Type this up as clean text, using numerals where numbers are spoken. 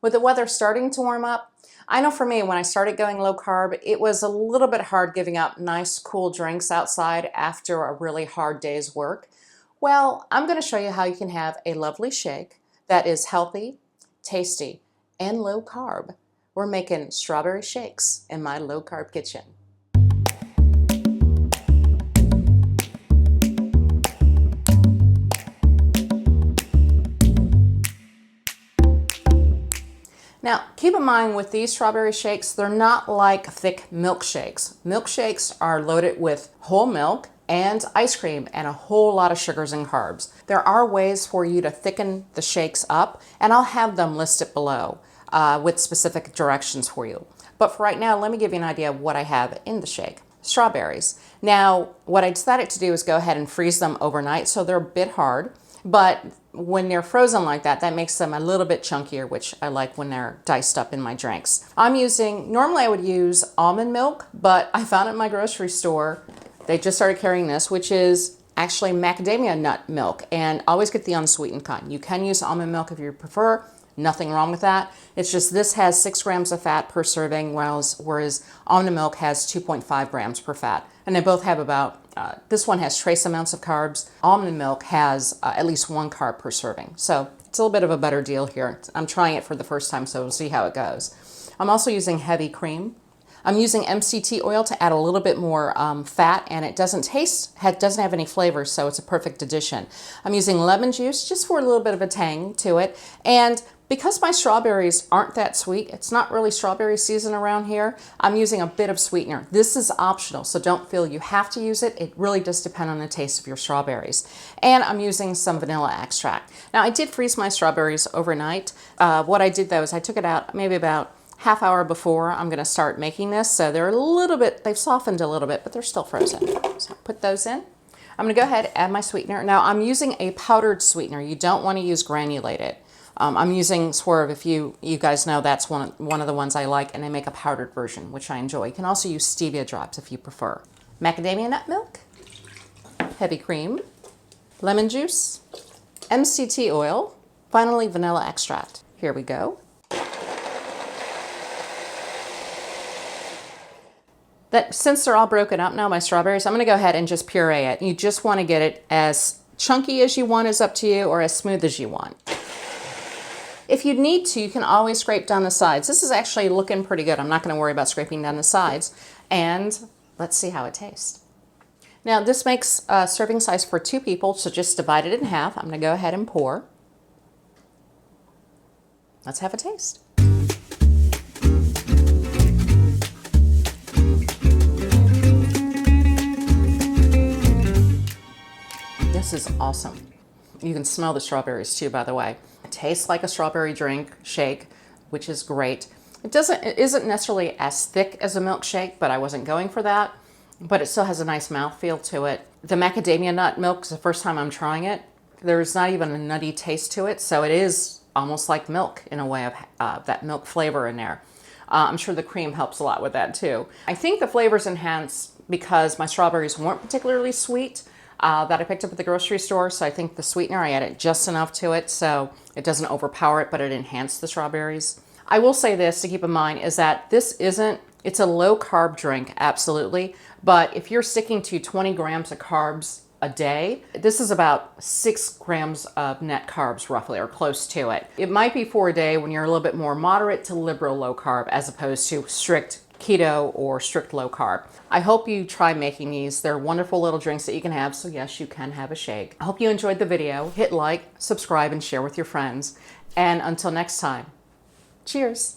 With the weather starting to warm up, I know for me, when I started going low carb, it was a little bit hard giving up nice cool drinks outside after a really hard day's work. Well, I'm going to show you how you can have a lovely shake that is healthy, tasty, and low carb. We're making strawberry shakes in my low carb kitchen. Now, keep in mind with these strawberry shakes, they're not like thick milkshakes. Milkshakes are loaded with whole milk and ice cream and a whole lot of sugars and carbs. There are ways for you to thicken the shakes up, and I'll have them listed below with specific directions for you. But for right now, let me give you an idea of what I have in the shake. Strawberries. Now, what I decided to do is go ahead and freeze them overnight, so they're a bit hard. But when they're frozen like that, that makes them a little bit chunkier, which I like when they're diced up in my drinks. Normally I would use almond milk, but I found at my grocery store, they just started carrying this, which is actually macadamia nut milk, and always get the unsweetened kind. You can use almond milk if you prefer. Nothing wrong with that. It's just this has 6 grams of fat per serving, whereas almond milk has 2.5 grams per fat. And they both have about, this one has trace amounts of carbs. Almond milk has at least 1 carb per serving. So it's a little bit of a better deal here. I'm trying it for the first time, so we'll see how it goes. I'm also using heavy cream. I'm using MCT oil to add a little bit more fat, and it doesn't have any flavor, so it's a perfect addition. I'm using lemon juice just for a little bit of a tang to it. And because my strawberries aren't that sweet, it's not really strawberry season around here, I'm using a bit of sweetener. This is optional, so don't feel you have to use it. It really does depend on the taste of your strawberries. And I'm using some vanilla extract. Now, I did freeze my strawberries overnight. What I did though is I took it out maybe about half hour before I'm gonna start making this. So they're they've softened a little bit, but they're still frozen. So put those in. I'm gonna go ahead and add my sweetener. Now I'm using a powdered sweetener. You don't wanna use granulated. I'm using Swerve. If you guys know, that's one of the ones I like, and I make a powdered version, which I enjoy. You can also use stevia drops if you prefer. Macadamia nut milk, heavy cream, lemon juice, MCT oil, finally vanilla extract. Here we go. Since they're all broken up now, my strawberries, I'm gonna go ahead and just puree it. You just wanna get it as chunky as you want, is up to you, or as smooth as you want. If you need to, you can always scrape down the sides. This is actually looking pretty good. I'm not gonna worry about scraping down the sides. And let's see how it tastes. Now this makes a serving size for 2 people, so just divide it in half. I'm gonna go ahead and pour. Let's have a taste. This is awesome. You can smell the strawberries too, by the way. It tastes like a strawberry shake, which is great. It isn't necessarily as thick as a milkshake, but I wasn't going for that. But it still has a nice mouthfeel to it. The macadamia nut milk is the first time I'm trying it. There's not even a nutty taste to it, so it is almost like milk in a way of that milk flavor in there. I'm sure the cream helps a lot with that too. I think the flavor's enhanced because my strawberries weren't particularly sweet. That I picked up at the grocery store, so I think the sweetener, I added just enough to it so it doesn't overpower it, but it enhanced the strawberries. I will say this to keep in mind is that it's a low carb drink, absolutely, but if you're sticking to 20 grams of carbs a day, this is about 6 grams of net carbs roughly, or close to it. It might be for a day when you're a little bit more moderate to liberal low carb as opposed to strict keto or strict low carb. I hope you try making these. They're wonderful little drinks that you can have, so yes, you can have a shake. I hope you enjoyed the video. Hit like, subscribe, and share with your friends. And until next time, cheers.